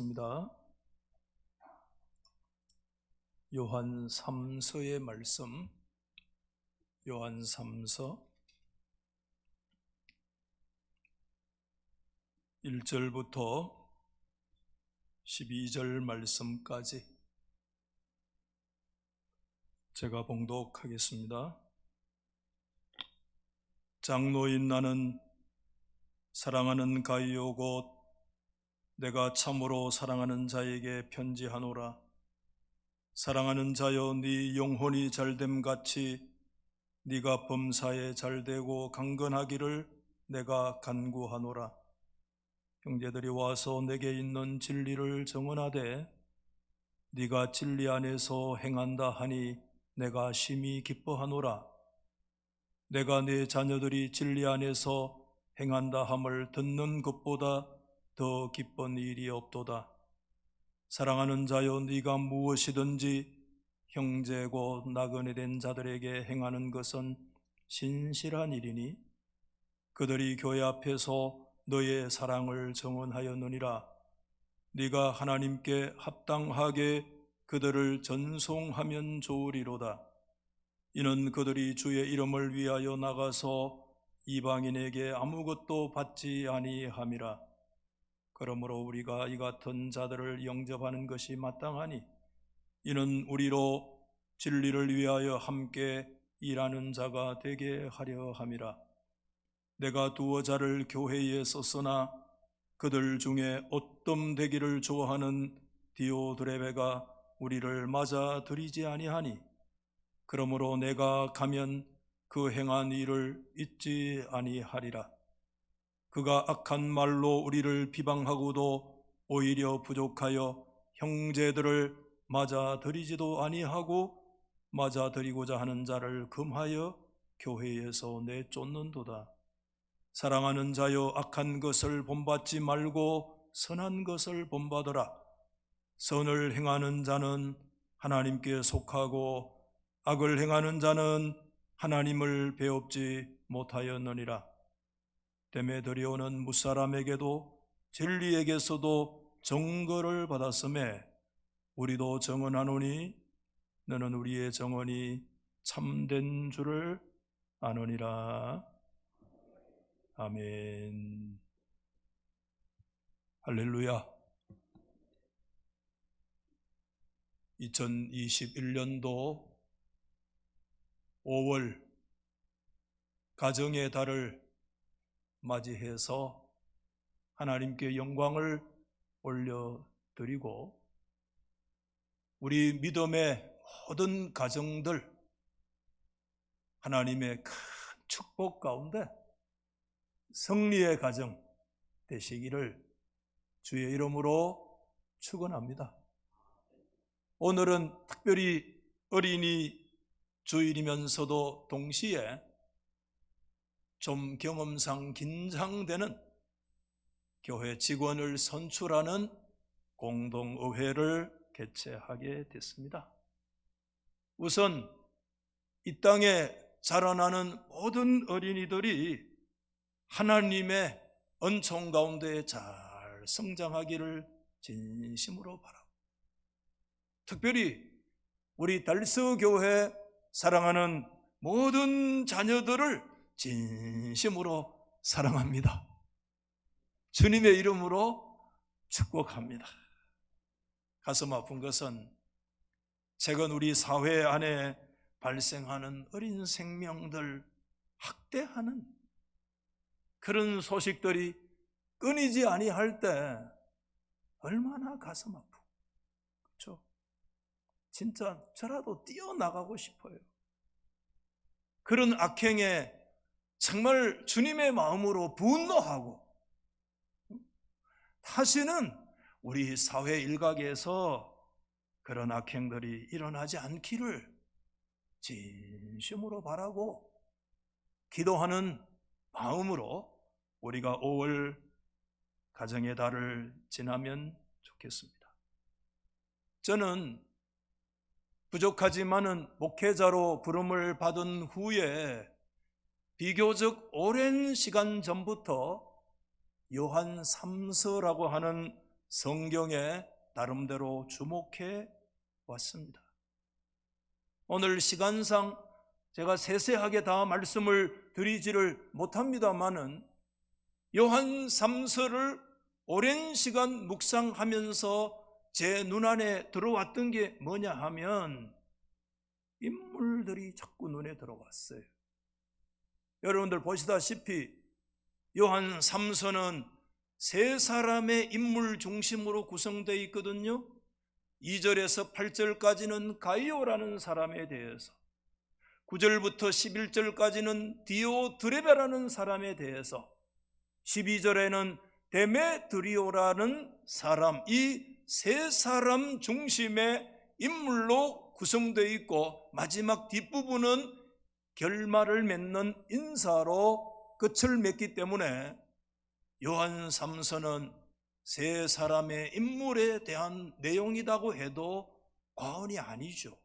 입니다. 요한 3서의 말씀, 요한 3서 1절부터 12절 말씀까지 제가 봉독하겠습니다. 장로인 나는 사랑하는 가이오 곧 내가 참으로 사랑하는 자에게 편지하노라. 사랑하는 자여, 네 영혼이 잘됨같이 네가 범사에 잘되고 강건하기를 내가 간구하노라. 형제들이 와서 내게 있는 진리를 정언하되 네가 진리 안에서 행한다 하니 내가 심히 기뻐하노라. 내가 네 자녀들이 진리 안에서 행한다 함을 듣는 것보다 더 기쁜 일이 없도다. 사랑하는 자여, 네가 무엇이든지 형제고 나그네 된 자들에게 행하는 것은 신실한 일이니 그들이 교회 앞에서 너의 사랑을 정언하였느니라. 네가 하나님께 합당하게 그들을 전송하면 좋으리로다. 이는 그들이 주의 이름을 위하여 나가서 이방인에게 아무것도 받지 아니함이라. 그러므로 우리가 이 같은 자들을 영접하는 것이 마땅하니 이는 우리로 진리를 위하여 함께 일하는 자가 되게 하려 함이라. 내가 두어 자를 교회에 썼으나 그들 중에 옷돔되기를 좋아하는 디오드레베가 우리를 맞아 들이지 아니하니 그러므로 내가 가면 그 행한 일을 잊지 아니하리라. 그가 악한 말로 우리를 비방하고도 오히려 부족하여 형제들을 맞아들이지도 아니하고 맞아들이고자 하는 자를 금하여 교회에서 내쫓는도다. 사랑하는 자여, 악한 것을 본받지 말고 선한 것을 본받으라. 선을 행하는 자는 하나님께 속하고 악을 행하는 자는 하나님을 배웁지 못하였느니라. 데메드리오는 무사람에게도 진리에게서도 정거를 받았음에 우리도 정언하노니 너는 우리의 정언이 참된 줄을 아느니라. 아멘. 할렐루야. 2021년도 5월 가정의 달을 맞이해서 하나님께 영광을 올려드리고 우리 믿음의 모든 가정들 하나님의 큰 축복 가운데 승리의 가정 되시기를 주의 이름으로 축원합니다. 오늘은 특별히 어린이 주일이면서도 동시에 좀 경험상 긴장되는 교회 직원을 선출하는 공동의회를 개최하게 됐습니다. 우선 이 땅에 자라나는 모든 어린이들이 하나님의 은총 가운데 잘 성장하기를 진심으로 바라고, 특별히 우리 달서교회 사랑하는 모든 자녀들을 진심으로 사랑합니다. 주님의 이름으로 축복합니다. 가슴 아픈 것은 최근 우리 사회 안에 발생하는 어린 생명들 학대하는 그런 소식들이 끊이지 아니할 때 얼마나 가슴 아프고, 그렇죠? 진짜 저라도 뛰어나가고 싶어요. 그런 악행에 정말 주님의 마음으로 분노하고 다시는 우리 사회 일각에서 그런 악행들이 일어나지 않기를 진심으로 바라고 기도하는 마음으로 우리가 5월 가정의 달을 지나면 좋겠습니다. 저는 부족하지만은 목회자로 부름을 받은 후에 비교적 오랜 시간 전부터 요한 3서라고 하는 성경에 나름대로 주목해 왔습니다. 오늘 시간상 제가 세세하게 다 말씀을 드리지를 못합니다마는 요한 3서를 오랜 시간 묵상하면서 제 눈안에 들어왔던 게 뭐냐 하면 인물들이 자꾸 눈에 들어왔어요. 여러분들 보시다시피 요한 3서는 세 사람의 인물 중심으로 구성되어 있거든요. 2절에서 8절까지는 가이오라는 사람에 대해서, 9절부터 11절까지는 디오드레베라는 사람에 대해서, 12절에는 데메드리오라는 사람, 이 세 사람 중심의 인물로 구성되어 있고, 마지막 뒷부분은 결말을 맺는 인사로 끝을 맺기 때문에 요한 3서는 세 사람의 인물에 대한 내용이라고 해도 과언이 아니죠.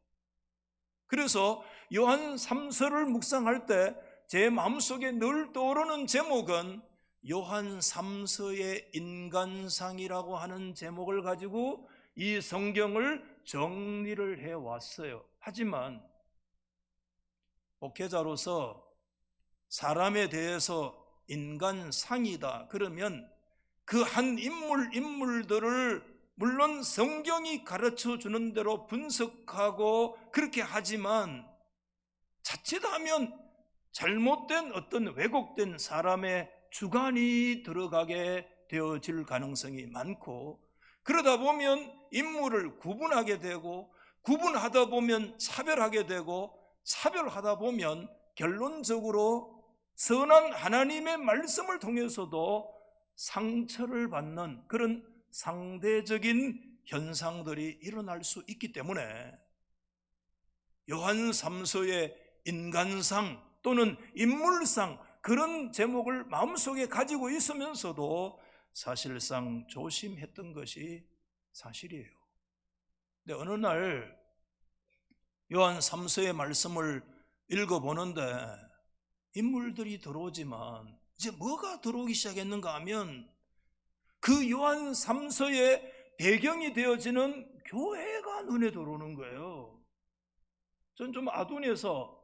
그래서 요한 3서를 묵상할 때 제 마음속에 늘 떠오르는 제목은 요한 3서의 인간상이라고 하는 제목을 가지고 이 성경을 정리를 해왔어요. 하지만 목회자로서 사람에 대해서 인간상이다 그러면 그 한 인물들을 물론 성경이 가르쳐 주는 대로 분석하고 그렇게 하지만 자칫하면 잘못된 어떤 왜곡된 사람의 주관이 들어가게 되어질 가능성이 많고, 그러다 보면 인물을 구분하게 되고, 구분하다 보면 차별하게 되고, 차별하다 보면 결론적으로 선한 하나님의 말씀을 통해서도 상처를 받는 그런 상대적인 현상들이 일어날 수 있기 때문에 요한 3서의 인간상 또는 인물상 그런 제목을 마음속에 가지고 있으면서도 사실상 조심했던 것이 사실이에요. 근데 어느 날 요한 3서의 말씀을 읽어보는데 인물들이 들어오지만 이제 뭐가 들어오기 시작했는가 하면 그 요한 3서의 배경이 되어지는 교회가 눈에 들어오는 거예요. 전 좀 아둔해서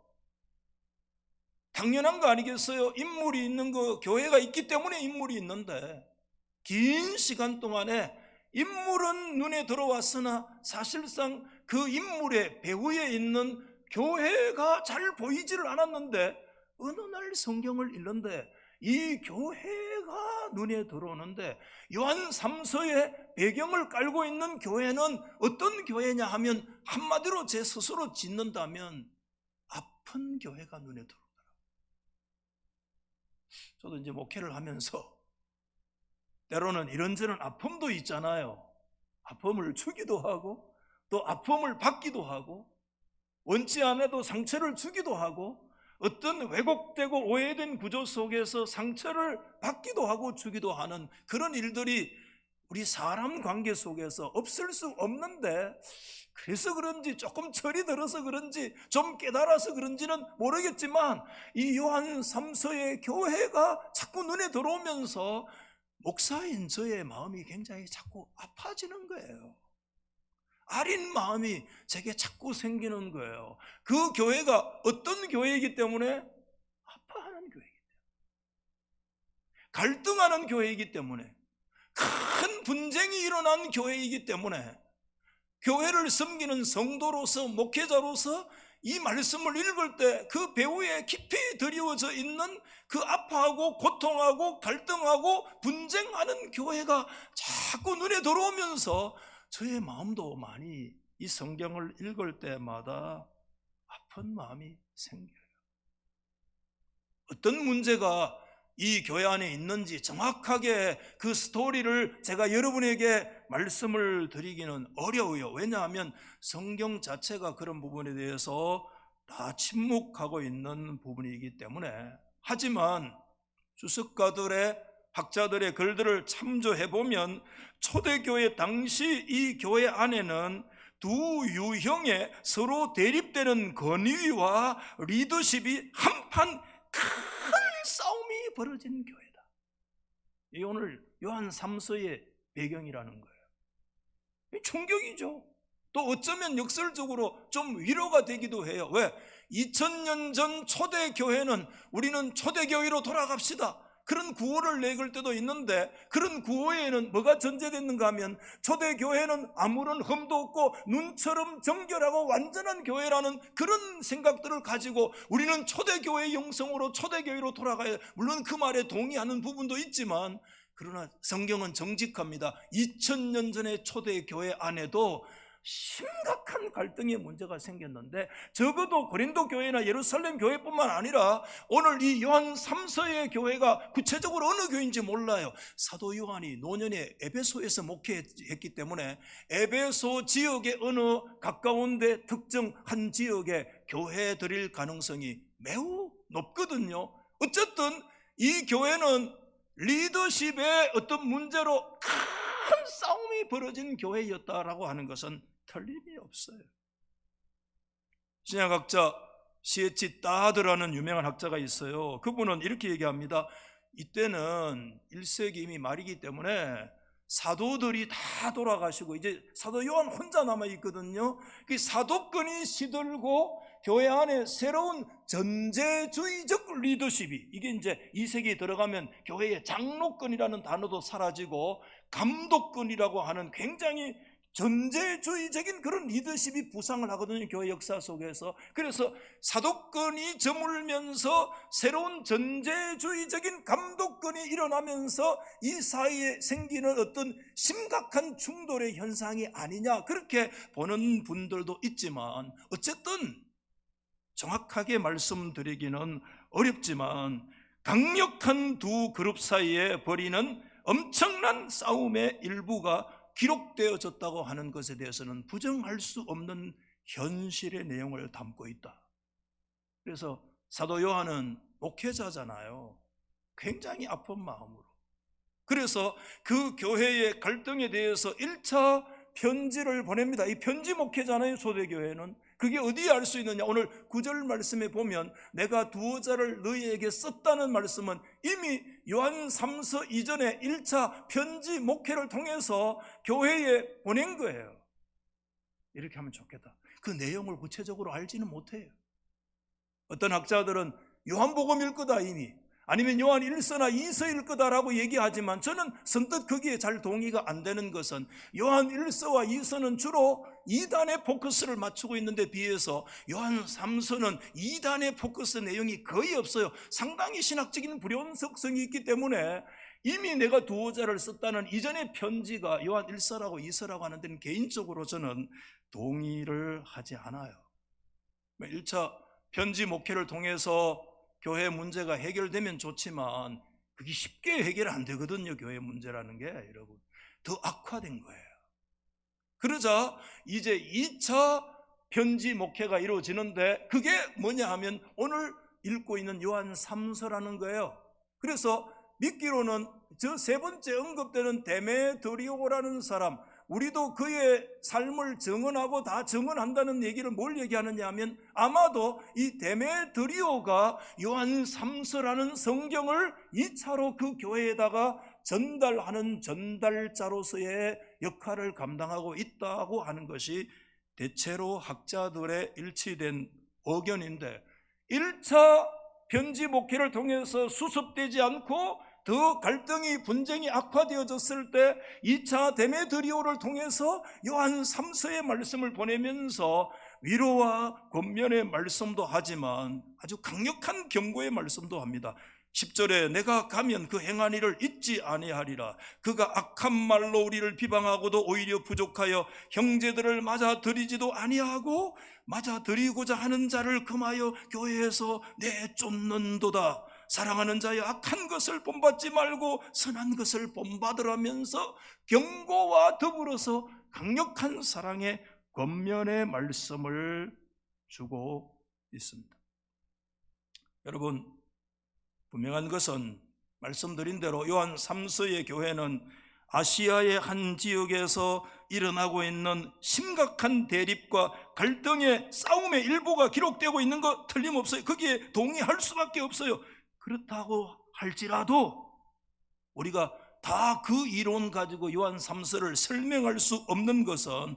당연한 거 아니겠어요? 인물이 있는 거, 교회가 있기 때문에 인물이 있는데 긴 시간 동안에 인물은 눈에 들어왔으나 사실상 그 인물의 배후에 있는 교회가 잘 보이지를 않았는데 어느 날 성경을 읽는데 이 교회가 눈에 들어오는데 요한 3서의 배경을 깔고 있는 교회는 어떤 교회냐 하면 한마디로 제 스스로 짓는다면 아픈 교회가 눈에 들어오더라고요. 저도 이제 목회를 하면서 때로는 이런저런 아픔도 있잖아요. 아픔을 주기도 하고 또 아픔을 받기도 하고 원치 않아도 상처를 주기도 하고 어떤 왜곡되고 오해된 구조 속에서 상처를 받기도 하고 주기도 하는 그런 일들이 우리 사람 관계 속에서 없을 수 없는데, 그래서 그런지 조금 철이 들어서 그런지 좀 깨달아서 그런지는 모르겠지만 이 요한 3서의 교회가 자꾸 눈에 들어오면서 목사인 저의 마음이 굉장히 자꾸 아파지는 거예요. 아린 마음이 제게 자꾸 생기는 거예요. 그 교회가 어떤 교회이기 때문에? 아파하는 교회이기 때문에, 갈등하는 교회이기 때문에, 큰 분쟁이 일어난 교회이기 때문에 교회를 섬기는 성도로서 목회자로서 이 말씀을 읽을 때 그 배후에 깊이 드리워져 있는 그 아파하고 고통하고 갈등하고 분쟁하는 교회가 자꾸 눈에 들어오면서 저의 마음도 많이 이 성경을 읽을 때마다 아픈 마음이 생겨요. 어떤 문제가 이 교회 안에 있는지 정확하게 그 스토리를 제가 여러분에게 말씀을 드리기는 어려워요. 왜냐하면 성경 자체가 그런 부분에 대해서 다 침묵하고 있는 부분이기 때문에. 하지만 주석가들의 학자들의 글들을 참조해 보면 초대교회 당시 이 교회 안에는 두 유형의 서로 대립되는 권위와 리더십이 한판 큰 싸움이 벌어진 교회다. 이 오늘 요한 3서의 배경이라는 거예요. 충격이죠. 또 어쩌면 역설적으로 좀 위로가 되기도 해요. 왜? 2000년 전 초대교회는 우리는 초대교회로 돌아갑시다, 그런 구호를 내걸 때도 있는데, 그런 구호에는 뭐가 전제됐는가 하면 초대교회는 아무런 흠도 없고 눈처럼 정결하고 완전한 교회라는 그런 생각들을 가지고 우리는 초대교회의 영성으로 초대교회로 돌아가야, 물론 그 말에 동의하는 부분도 있지만, 그러나 성경은 정직합니다. 2000년 전의 초대교회 안에도 심각한 갈등의 문제가 생겼는데, 적어도 고린도 교회나 예루살렘 교회뿐만 아니라 오늘 이 요한 3서의 교회가 구체적으로 어느 교회인지 몰라요. 사도 요한이 노년에 에베소에서 목회했기 때문에 에베소 지역의 어느 가까운데 특정 한 지역에 교회 드릴 가능성이 매우 높거든요. 어쨌든 이 교회는 리더십의 어떤 문제로 큰 싸움이 벌어진 교회였다라고 하는 것은 틀림이 없어요. 신약학자 C.H. 따드라는 유명한 학자가 있어요. 그분은 이렇게 얘기합니다. 이때는 1세기 이미 말이기 때문에 사도들이 다 돌아가시고 이제 사도 요한 혼자 남아있거든요. 그 사도권이 시들고 교회 안에 새로운 전제주의적 리더십이, 이게 이제 2세기에 들어가면 교회의 장로권이라는 단어도 사라지고 감독권이라고 하는 굉장히 전제주의적인 그런 리더십이 부상을 하거든요, 교회 역사 속에서. 그래서 사도권이 저물면서 새로운 전제주의적인 감독권이 일어나면서 이 사이에 생기는 어떤 심각한 충돌의 현상이 아니냐, 그렇게 보는 분들도 있지만, 어쨌든 정확하게 말씀드리기는 어렵지만 강력한 두 그룹 사이에 벌이는 엄청난 싸움의 일부가 기록되어졌다고 하는 것에 대해서는 부정할 수 없는 현실의 내용을 담고 있다. 그래서 사도 요한은 목회자잖아요. 굉장히 아픈 마음으로, 그래서 그 교회의 갈등에 대해서 1차 편지를 보냅니다. 이 편지 목회잖아요, 초대교회는. 그게 어디에 알 수 있느냐? 오늘 9절 말씀에 보면 내가 두어 자를 너희에게 썼다는 말씀은 이미 요한 3서 이전에 1차 편지 목회를 통해서 교회에 보낸 거예요. 이렇게 하면 좋겠다. 그 내용을 구체적으로 알지는 못해요. 어떤 학자들은 요한복음일 거다 이미, 아니면 요한 1서나 2서일 거다라고 얘기하지만, 저는 선뜻 거기에 잘 동의가 안 되는 것은 요한 1서와 2서는 주로 2단의 포커스를 맞추고 있는데 비해서 요한 3서는 2단의 포커스 내용이 거의 없어요. 상당히 신학적인 불연속성이 있기 때문에 이미 내가 두어 자를 썼다는 이전의 편지가 요한 1서라고 2서라고 하는 데는 개인적으로 저는 동의를 하지 않아요. 1차 편지 목회를 통해서 교회 문제가 해결되면 좋지만 그게 쉽게 해결 안 되거든요. 교회 문제라는 게 여러분 더 악화된 거예요. 그러자 이제 2차 편지 목회가 이루어지는데, 그게 뭐냐 하면 오늘 읽고 있는 요한 3서라는 거예요. 그래서 믿기로는 저 세 번째 언급되는 데메드리오라는 사람, 우리도 그의 삶을 증언하고 다 증언한다는 얘기를 뭘 얘기하느냐 하면, 아마도 이 데메드리오가 요한 3서라는 성경을 2차로 그 교회에다가 전달하는 전달자로서의 역할을 감당하고 있다고 하는 것이 대체로 학자들의 일치된 의견인데, 1차 편지 목회를 통해서 수습되지 않고 더 갈등이 분쟁이 악화되어졌을 때 2차 데메드리오를 통해서 요한 3서의 말씀을 보내면서 위로와 권면의 말씀도 하지만 아주 강력한 경고의 말씀도 합니다. 10절에 내가 가면 그 행한 일을 잊지 아니하리라. 그가 악한 말로 우리를 비방하고도 오히려 부족하여 형제들을 맞아들이지도 아니하고 맞아들이고자 하는 자를 금하여 교회에서 내쫓는도다. 사랑하는 자여, 악한 것을 본받지 말고 선한 것을 본받으라면서 경고와 더불어서 강력한 사랑의 권면의 말씀을 주고 있습니다. 여러분, 분명한 것은 말씀드린 대로 요한 3서의 교회는 아시아의 한 지역에서 일어나고 있는 심각한 대립과 갈등의 싸움의 일부가 기록되고 있는 거 틀림없어요. 거기에 동의할 수밖에 없어요. 그렇다고 할지라도 우리가 다 그 이론 가지고 요한 3서를 설명할 수 없는 것은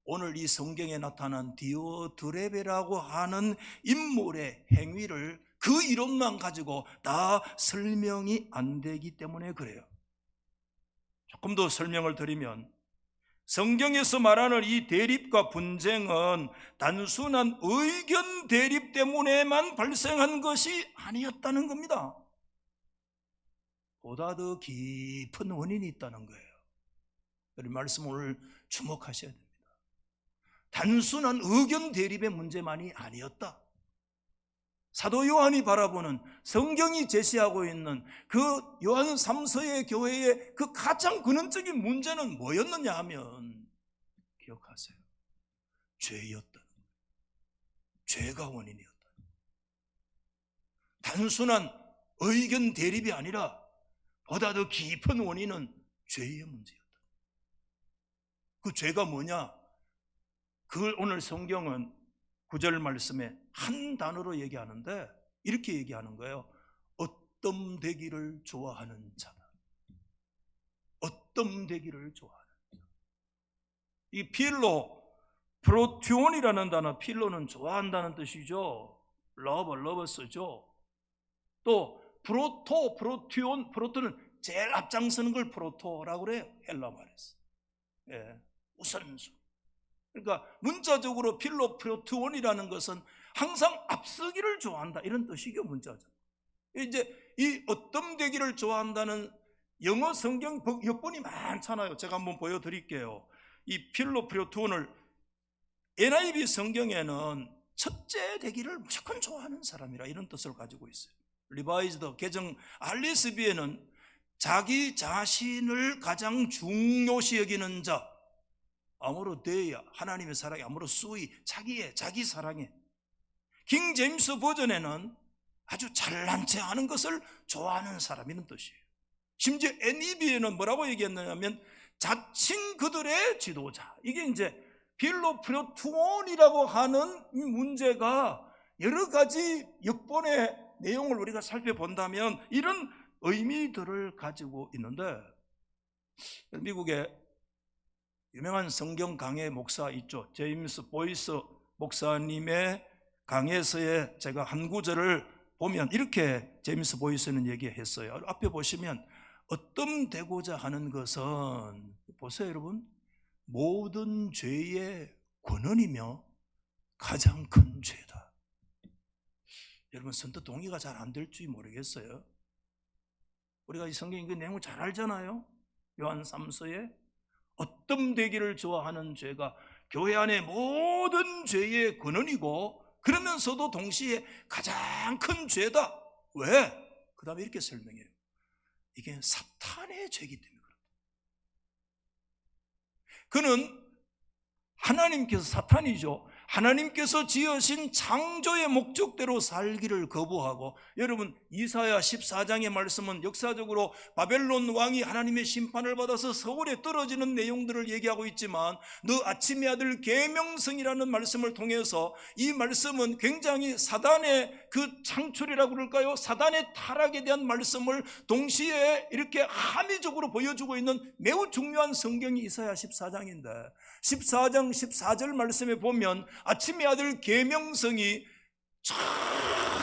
오늘 이 성경에 나타난 디오드레베라고 하는 인물의 행위를 그 이론만 가지고 다 설명이 안 되기 때문에 그래요. 조금 더 설명을 드리면, 성경에서 말하는 이 대립과 분쟁은 단순한 의견 대립 때문에만 발생한 것이 아니었다는 겁니다. 보다 더 깊은 원인이 있다는 거예요. 이 말씀 오늘 주목하셔야 됩니다. 단순한 의견 대립의 문제만이 아니었다. 사도 요한이 바라보는, 성경이 제시하고 있는 그 요한 3서의 교회의 그 가장 근원적인 문제는 뭐였느냐 하면, 기억하세요, 죄였다는 거예요. 죄가 원인이었다. 단순한 의견 대립이 아니라 보다 더 깊은 원인은 죄의 문제였다. 그 죄가 뭐냐? 그걸 오늘 성경은 9절 말씀에 한 단어로 얘기하는데 이렇게 얘기하는 거예요. 어떤 되기를 좋아하는 자다. 어떤 되기를 좋아하는 자. 이 필로, 프로튜온이라는 단어, 필로는 좋아한다는 뜻이죠. 러버스죠. 또 프로토, 프로튜온, 프로토는 제일 앞장서는 걸 프로토라고 그래요. 헬라 말에서. 예, 우선순. 그러니까 문자적으로 필로 프로투온이라는 것은 항상 앞서기를 좋아한다, 이런 뜻이죠, 문자적. 이제 이 어떤 되기를 좋아한다는 영어 성경 역본이 많잖아요. 제가 한번 보여드릴게요. 이 필로 프로투온을 NIV 성경에는 첫째 되기를 무조건 좋아하는 사람이라 이런 뜻을 가지고 있어요. 리바이즈드 개정 RSV에는 자기 자신을 가장 중요시 여기는 자, 아모르 데이야, 하나님의 사랑이, 아모르 수이, 자기 사랑에. 킹 제임스 버전에는 아주 잘난 체 하는 것을 좋아하는 사람이라는 뜻이에요. 심지어 NEB에는 뭐라고 얘기했느냐면 자칭 그들의 지도자. 이게 이제 필로 프로투온이라고 하는 이 문제가 여러 가지 역본의 내용을 우리가 살펴본다면 이런 의미들을 가지고 있는데, 미국의 유명한 성경 강해 목사 있죠, 제임스 보이스 목사님의 강해서에 제가 한 구절을 보면 이렇게 제임스 보이스는 얘기했어요. 앞에 보시면 어떤 되고자 하는 것은, 보세요 여러분, 모든 죄의 근원이며 가장 큰 죄다. 여러분 선뜻 동의가 잘 안 될지 모르겠어요. 우리가 이 성경 그 내용을 잘 알잖아요. 요한 3서에 어떤 되기를 좋아하는 죄가 교회 안의 모든 죄의 근원이고 그러면서도 동시에 가장 큰 죄다. 왜? 그 다음에 이렇게 설명해요. 이게 사탄의 죄이기 때문에 그렇다. 그는 하나님께서, 사탄이죠, 하나님께서 지으신 창조의 목적대로 살기를 거부하고, 여러분 이사야 14장의 말씀은 역사적으로 바벨론 왕이 하나님의 심판을 받아서 서울에 떨어지는 내용들을 얘기하고 있지만, 너 아침의 아들 계명성이라는 말씀을 통해서 이 말씀은 굉장히 사단의 그 창출이라고 그럴까요? 사단의 타락에 대한 말씀을 동시에 이렇게 함의적으로 보여주고 있는 매우 중요한 성경이 이사야 14장인데 14장 14절 말씀에 보면 아침의 아들 계명성이 쫙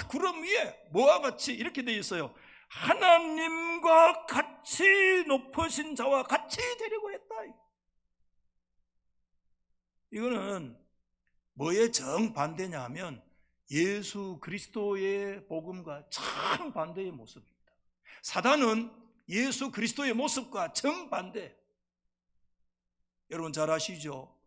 구름 위에 뭐와 같이 이렇게 되어 있어요. 하나님과 같이 높으신 자와 같이 되려고 했다. 이거는 뭐에 정반대냐 하면 예수 그리스도의 복음과 정반대의 모습입니다. 사단은 예수 그리스도의 모습과 정반대. 여러분 잘 아시죠?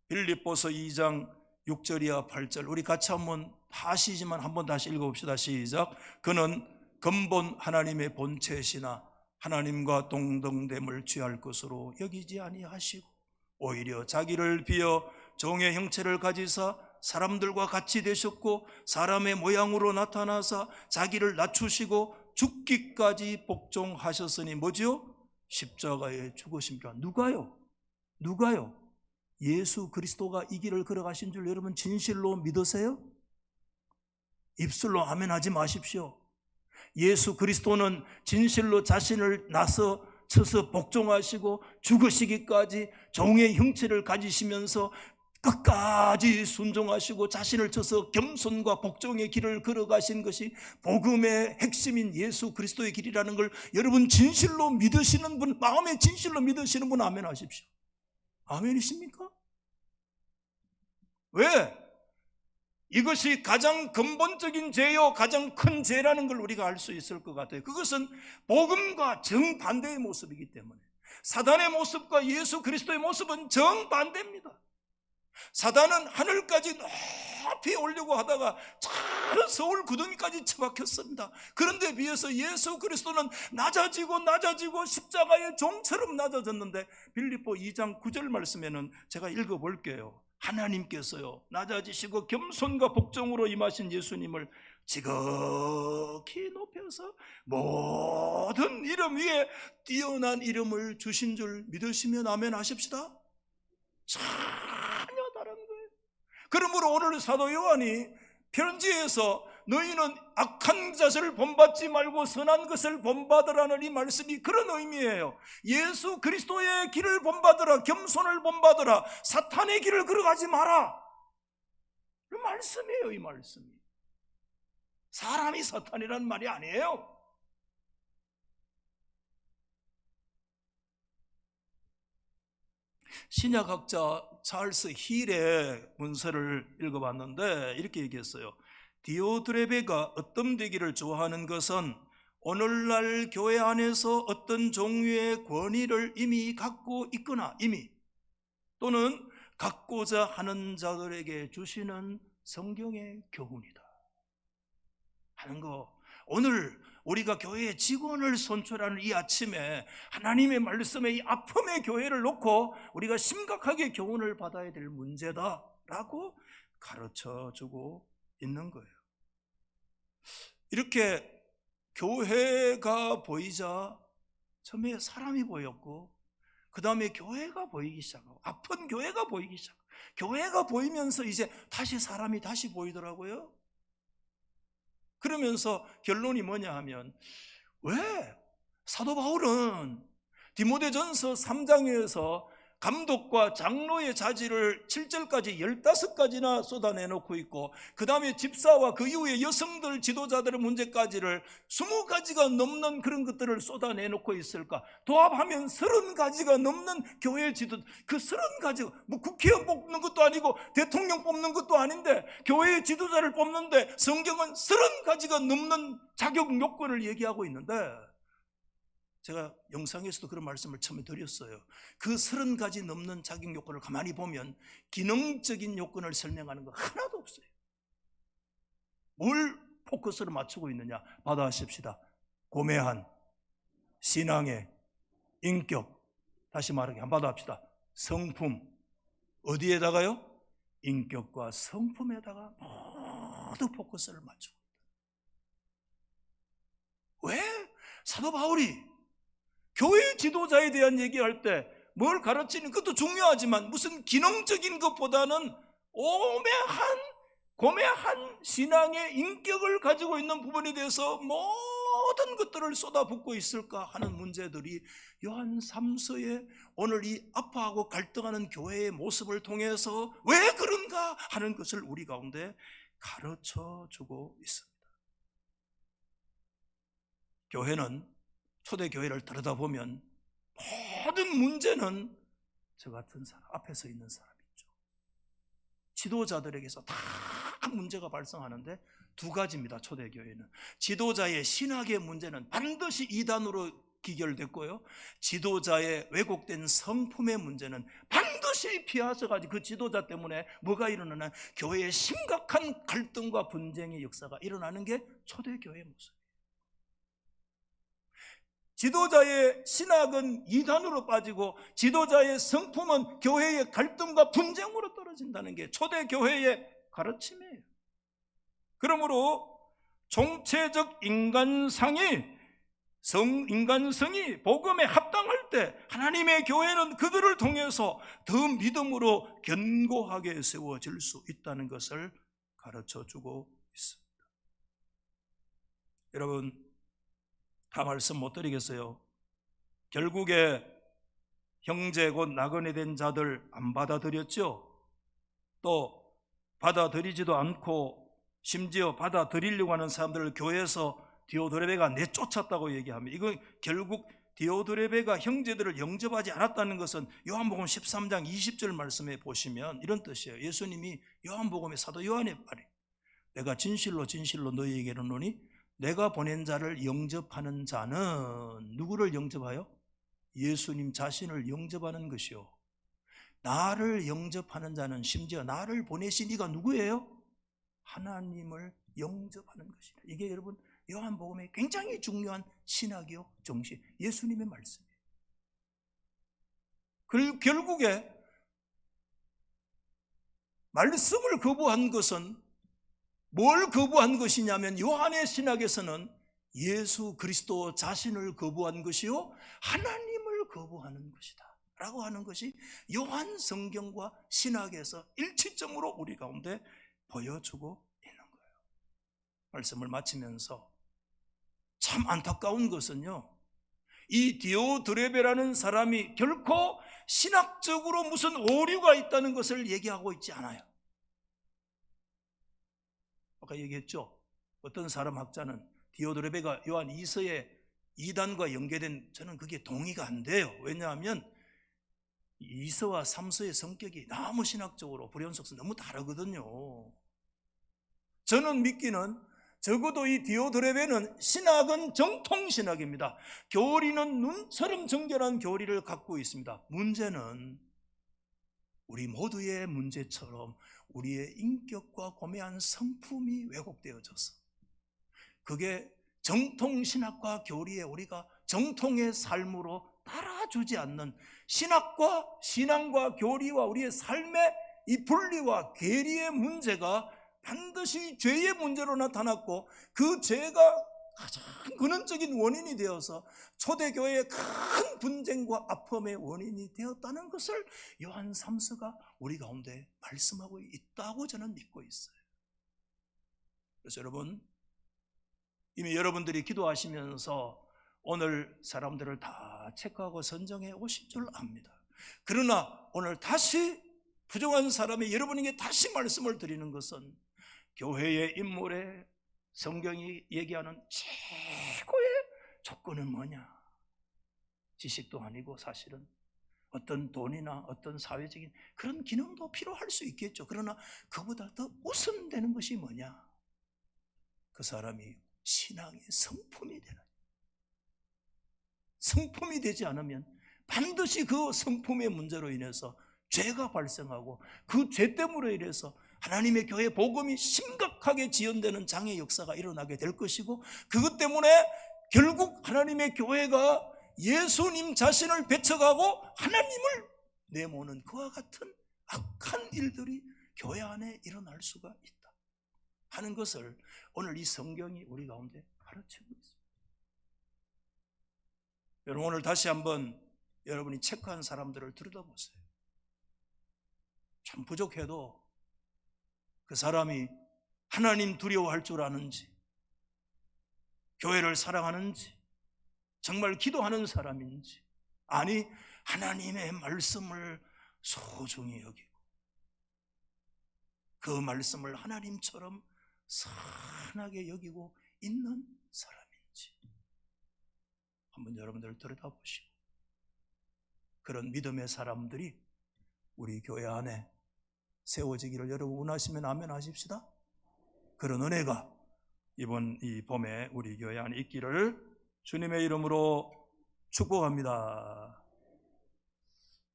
빌립보서 2장 6절이야 8절 우리 같이 한번 하시지만 한번 다시 읽어봅시다. 시작. 그는 근본 하나님의 본체시나 하나님과 동등됨을 취할 것으로 여기지 아니하시고 오히려 자기를 비어 종의 형체를 가지사 사람들과 같이 되셨고 사람의 모양으로 나타나사 자기를 낮추시고 죽기까지 복종하셨으니 뭐지요? 십자가에 죽으십니까? 누가요? 예수 그리스도가 이 길을 걸어가신 줄 여러분 진실로 믿으세요? 입술로 아멘 하지 마십시오. 예수 그리스도는 진실로 자신을 나서 쳐서 복종하시고 죽으시기까지 종의 형체를 가지시면서 끝까지 순종하시고 자신을 쳐서 겸손과 복종의 길을 걸어가신 것이 복음의 핵심인 예수 그리스도의 길이라는 걸 여러분 진실로 믿으시는 분, 마음에 진실로 믿으시는 분 아멘 하십시오. 아멘이십니까? 왜? 이것이 가장 근본적인 죄요, 가장 큰 죄라는 걸 우리가 알 수 있을 것 같아요. 그것은 복음과 정반대의 모습이기 때문에. 사단의 모습과 예수 그리스도의 모습은 정반대입니다. 사단은 하늘까지 높이 오려고 하다가 저 서울 구덩이까지 처박혔습니다. 그런데 비해서 예수 그리스도는 낮아지고 십자가의 종처럼 낮아졌는데, 빌립보 2장 9절 말씀에는 제가 읽어볼게요. 하나님께서요 낮아지시고 겸손과 복종으로 임하신 예수님을 지극히 높여서 모든 이름 위에 뛰어난 이름을 주신 줄 믿으시면 아멘 하십시다. 전혀 다른 거예요. 그러므로 오늘 사도 요한이 편지에서 너희는 악한 자를 본받지 말고 선한 것을 본받으라는 이 말씀이 그런 의미예요. 예수 그리스도의 길을 본받으라, 겸손을 본받으라, 사탄의 길을 걸어가지 마라, 그 말씀이에요. 이 말씀이 사람이 사탄이라는 말이 아니에요. 신약학자 찰스 힐의 문서를 읽어봤는데 이렇게 얘기했어요. 디오드레베가 어떤 되기를 좋아하는 것은 오늘날 교회 안에서 어떤 종류의 권위를 이미 갖고 있거나 또는 갖고자 하는 자들에게 주시는 성경의 교훈이다 하는 거. 오늘 우리가 교회의 직원을 선출하는 이 아침에 하나님의 말씀의 이 아픔의 교회를 놓고 우리가 심각하게 교훈을 받아야 될 문제다라고 가르쳐주고 있는 거예요. 이렇게 교회가 보이자 처음에 사람이 보였고 그 다음에 교회가 보이기 시작하고 아픈 교회가 보이기 시작하고 교회가 보이면서 이제 다시 사람이 다시 보이더라고요. 그러면서 결론이 뭐냐 하면, 왜 사도 바울은 디모데전서 3장에서 감독과 장로의 자질을 7절까지 15가지나 쏟아내놓고 있고, 그 다음에 집사와 그 이후에 여성들 지도자들의 문제까지를 20가지가 넘는 그런 것들을 쏟아내놓고 있을까? 도합하면 30가지가 넘는 교회 지도, 그 30가지가 뭐 국회의원 뽑는 것도 아니고 대통령 뽑는 것도 아닌데 교회의 지도자를 뽑는데 성경은 30가지가 넘는 자격 요건을 얘기하고 있는데, 제가 영상에서도 그런 말씀을 처음에 드렸어요. 그 30가지 넘는 자격 요건을 가만히 보면 기능적인 요건을 설명하는 거 하나도 없어요. 뭘 포커스를 맞추고 있느냐? 받아하십시다. 고매한 신앙의 인격, 다시 말하게 한번 받아합시다. 성품. 어디에다가요? 인격과 성품에다가 모두 포커스를 맞추고 있다. 왜? 사도 바울이 교회 지도자에 대한 얘기할 때 뭘 가르치는 것도 중요하지만 무슨 기능적인 것보다는 고매한 신앙의 인격을 가지고 있는 부분에 대해서 모든 것들을 쏟아붓고 있을까 하는 문제들이 요한 3서에 오늘 이 아파하고 갈등하는 교회의 모습을 통해서 왜 그런가 하는 것을 우리 가운데 가르쳐주고 있습니다. 교회는, 초대교회를 들여다보면 모든 문제는 저 같은 사람, 앞에 서 있는 사람이 있죠. 지도자들에게서 다 문제가 발생하는데 2가지입니다. 초대교회는 지도자의 신학의 문제는 반드시 이단으로 기결됐고요, 지도자의 왜곡된 성품의 문제는 반드시 피하셔가지고 그 지도자 때문에 뭐가 일어나나 교회에 심각한 갈등과 분쟁의 역사가 일어나는 게 초대교회의 모습. 지도자의 신학은 이단으로 빠지고 지도자의 성품은 교회의 갈등과 분쟁으로 떨어진다는 게 초대교회의 가르침이에요. 그러므로 총체적 인간성이 복음에 합당할 때 하나님의 교회는 그들을 통해서 더 믿음으로 견고하게 세워질 수 있다는 것을 가르쳐주고 있습니다. 여러분, 다 말씀 못 드리겠어요. 결국에 형제 곧 나그네 된 자들 안 받아들였죠. 또 받아들이지도 않고 심지어 받아들이려고 하는 사람들을 교회에서 디오드레베가 내쫓았다고 얘기합니다. 이건 결국 디오드레베가 형제들을 영접하지 않았다는 것은 요한복음 13장 20절 말씀에 보시면 이런 뜻이에요. 예수님이 요한복음의 사도 요한의 말이에요. 내가 진실로 진실로 너희에게 이르노니 내가 보낸 자를 영접하는 자는 누구를 영접하여? 예수님 자신을 영접하는 것이요, 나를 영접하는 자는 심지어 나를 보내신 이가 누구예요? 하나님을 영접하는 것이다. 이게 여러분 요한복음의 굉장히 중요한 신학이요 정신, 예수님의 말씀이에요. 결국에 말씀을 거부한 것은 뭘 거부한 것이냐면 요한의 신학에서는 예수 그리스도 자신을 거부한 것이요 하나님을 거부하는 것이다 라고 하는 것이 요한 성경과 신학에서 일치점으로 우리 가운데 보여주고 있는 거예요. 말씀을 마치면서 참 안타까운 것은요, 이 디오드레베라는 사람이 결코 신학적으로 무슨 오류가 있다는 것을 얘기하고 있지 않아요. 아까 얘기했죠. 어떤 사람 학자는 디오드레베가 요한 2서의 이단과 연계된, 저는 그게 동의가 안 돼요. 왜냐하면 2서와 3서의 성격이 너무 신학적으로 불연속성 너무 다르거든요. 저는 믿기는 적어도 이 디오드레베는 신학은 정통신학입니다. 교리는 눈처럼 정결한 교리를 갖고 있습니다. 문제는 우리 모두의 문제처럼 우리의 인격과 고매한 성품이 왜곡되어져서 그게 정통신학과 교리에 우리가 정통의 삶으로 따라주지 않는 신앙과 교리와 우리의 삶의 이 분리와 괴리의 문제가 반드시 죄의 문제로 나타났고, 그 죄가 가장 근원적인 원인이 되어서 초대교회의 큰 분쟁과 아픔의 원인이 되었다는 것을 요한 3서가 우리 가운데 말씀하고 있다고 저는 믿고 있어요. 그래서 여러분, 이미 여러분들이 기도하시면서 오늘 사람들을 다 체크하고 선정해 오신 줄 압니다. 그러나 오늘 다시 부정한 사람이 여러분에게 다시 말씀을 드리는 것은 교회의 인물에 성경이 얘기하는 최고의 조건은 뭐냐? 지식도 아니고 사실은 어떤 돈이나 어떤 사회적인 그런 기능도 필요할 수 있겠죠. 그러나 그보다 더 우선되는 것이 뭐냐? 그 사람이 신앙의 성품이 되는, 성품이 되지 않으면 반드시 그 성품의 문제로 인해서 죄가 발생하고 그 죄 때문에 인해서 하나님의 교회 복음이 심각하게 지연되는 장애 역사가 일어나게 될 것이고, 그것 때문에 결국 하나님의 교회가 예수님 자신을 배척하고 하나님을 내모는 그와 같은 악한 일들이 교회 안에 일어날 수가 있다 하는 것을 오늘 이 성경이 우리 가운데 가르치고 있습니다. 여러분, 오늘 다시 한번 여러분이 체크한 사람들을 들여다보세요. 참 부족해도 그 사람이 하나님 두려워할 줄 아는지, 교회를 사랑하는지, 정말 기도하는 사람인지, 아니 하나님의 말씀을 소중히 여기고 그 말씀을 하나님처럼 선하게 여기고 있는 사람인지 한번 여러분들 들여다보시고, 그런 믿음의 사람들이 우리 교회 안에 세워지기를 여러분 원하시면 아멘 하십시다. 그런 은혜가 이번 이 봄에 우리 교회 안에 있기를 주님의 이름으로 축복합니다.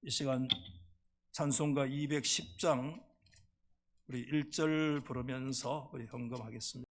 이 시간 찬송가 210장 우리 1절 부르면서 우리 헌금하겠습니다.